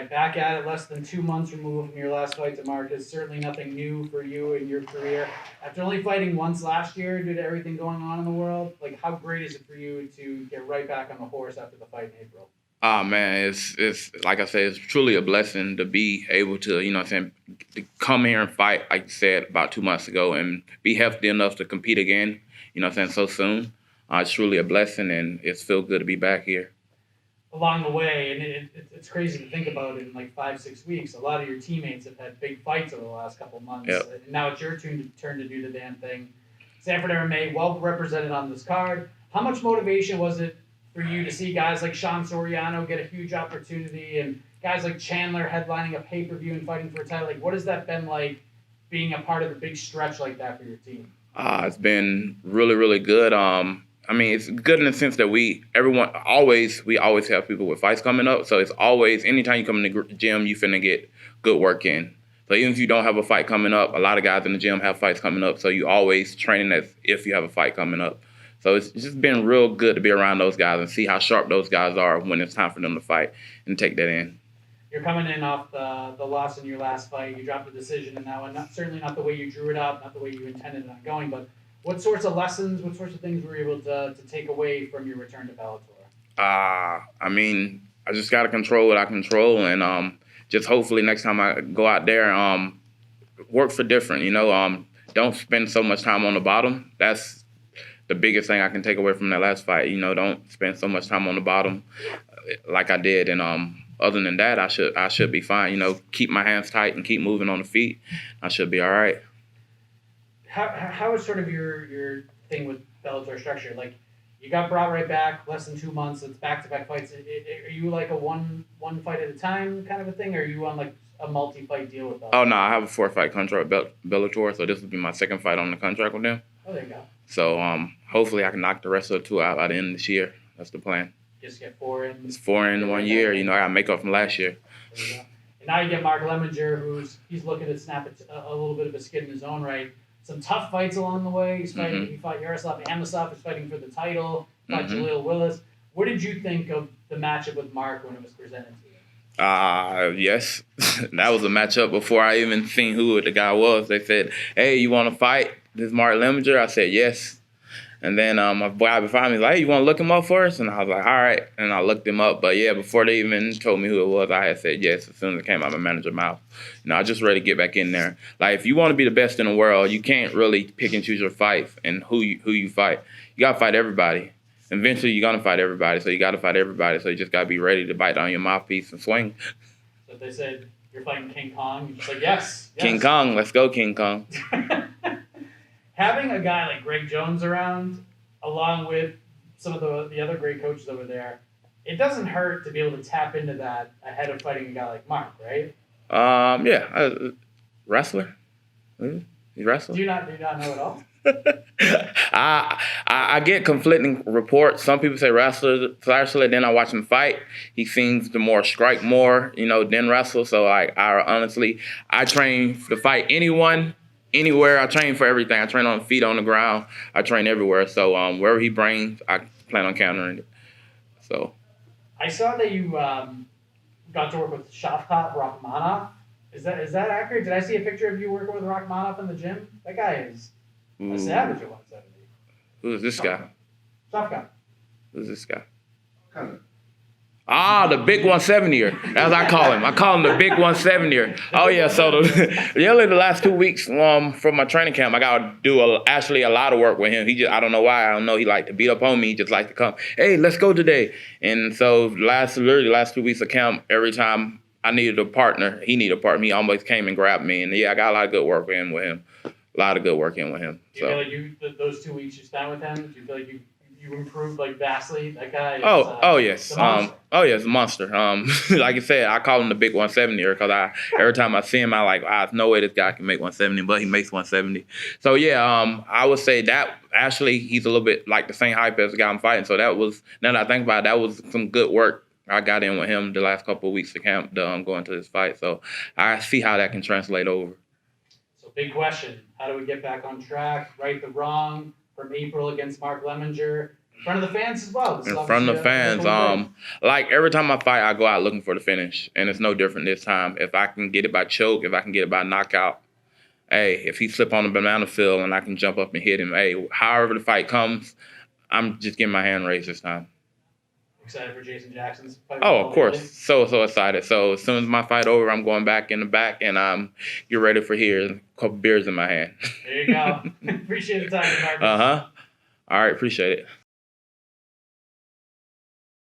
right, back at it, less than 2 months removed from your last fight, Demarques. Certainly nothing new for you in your career. After only fighting once last year due to everything going on in the world, like how great is it for you to get right back on the horse after the fight in April? Ah man, it's like I said, it's truly a blessing to be able to, what I'm saying, to come here and fight, like you said, about 2 months ago and be healthy enough to compete again, what I'm saying, so soon. It's truly a blessing and it's feel good to be back here. Along the way, and it's crazy to think about it in like 5 6 weeks. A lot of your teammates have had big fights over the last couple of months, Yep. and now it's your turn to do the damn thing. Sanford MMA, well represented on this card. How much motivation was it for you to see guys like Sean Soriano get a huge opportunity and guys like Chandler headlining a pay-per-view and fighting for a title? Like, what has that been like being a part of a big stretch like that for your team? It's been really, really good. It's good in the sense that we always have people with fights coming up. So it's always, anytime you come in the gym, you finna get good work in. So even if you don't have a fight coming up, a lot of guys in the gym have fights coming up. So you always training as if you have a fight coming up. So it's just been real good to be around those guys and see how sharp those guys are when it's time for them to fight and take that in. You're coming in off the loss in your last fight. You dropped a decision in that one. Certainly not the way you drew it up, not the way you intended on going. But what sorts of lessons, what sorts of things were you able to take away from your return to Bellator? I just got to control what I control and just hopefully next time I go out there, work for different, don't spend so much time on the bottom. That's the biggest thing I can take away from that last fight. Don't spend so much time on the bottom like I did. And other than that, I should be fine. Keep my hands tight and keep moving on the feet. I should be all right. How is sort of your thing with Bellator structure? Like, you got brought right back, less than 2 months. It's back-to-back fights. Are you like a one fight at a time kind of a thing, or are you on like a multi-fight deal with Bellator? Oh no, I have a 4-fight contract with Bellator, so this will be my second fight on the contract with them. Oh, there you go. So hopefully I can knock the rest of the 2 out by the end of this year. That's the plan. Just get 4 in. It's 4 in 1 year. I got to make up from last year. There you go. And now you get Mark Lemminger, he's looking to snap a little bit of a skin in his own right. Some tough fights along the way. He's fighting. He fought Yaroslav Amosov. He's fighting for the title. Fought Jaleel Willis. What did you think of the matchup with Mark when it was presented to you? Yes. That was a matchup before I even seen who the guy was. They said, "Hey, you want to fight this Mark Lemminger?" I said, "Yes." And then my guy behind me was like, "Hey, you want to look him up for us?" And I was like, "All right." And I looked him up. But yeah, before they even told me who it was, I had said yes as soon as it came out of my manager's mouth. I just ready to get back in there. Like, if you want to be the best in the world, you can't really pick and choose your fights and who you fight. You got to fight everybody. Eventually, you're going to fight everybody. So you got to fight everybody. So you just got to be ready to bite on your mouthpiece and swing. So if they said you're fighting King Kong, you're just like, yes. King Kong. Let's go, King Kong. Having a guy like Greg Jones around, along with some of the other great coaches over there, it doesn't hurt to be able to tap into that ahead of fighting a guy like Mark, right? Yeah. Wrestler. He's wrestler. Do you not know at all? I get conflicting reports. Some people say wrestler. Then I watch him fight. He seems to strike more, than wrestle. So I honestly train to fight anyone, anywhere. I train for everything. I train on feet, on the ground. I train everywhere. So wherever he brings, I plan on countering it. So I saw that you got to work with Shavkat Rakhmonov. Is that accurate? Did I see a picture of you working with Rakhmonov in the gym? That guy is a savage at 170. Who's this guy? Shavkat. Who's this guy? The big 170er, as I call him. I call him the big 170er. Oh, yeah, so the last 2 weeks from my training camp, I got to do actually a lot of work with him. I don't know why. I don't know. He liked to beat up on me. He just liked to come, "Hey, let's go today." And so last 2 weeks of camp, every time I needed a partner, he needed a partner. He always came and grabbed me. And, yeah, I got a lot of good work in with him. A lot of good work in with him. Do you feel like those 2 weeks you spent with him, do you feel like you improved like vastly? That guy is, yes. He's a monster. Like I said, I call him the big 170er because every time I see him, there's no way this guy can make 170, but he makes 170. So yeah, I would say that actually he's a little bit like the same hype as the guy I'm fighting. So that was, now that I think about it, that was some good work I got in with him the last couple of weeks of camp going to this fight. So I see how that can translate over. So big question, how do we get back on track, right the wrong from April against Mark Lemminger? In front of the fans as well. In front of the fans. Like every time I fight, I go out looking for the finish, and it's no different this time. If I can get it by choke, if I can get it by knockout, hey, if he slip on the banana field and I can jump up and hit him, hey, however the fight comes, I'm just getting my hand raised this time. Excited for Jason Jackson's fight? Oh, of course. So excited. So as soon as my fight over, I'm going back in the back and get ready for here. A couple beers in my hand. There you go. Appreciate the time, Demarques. Uh-huh. All right, appreciate it.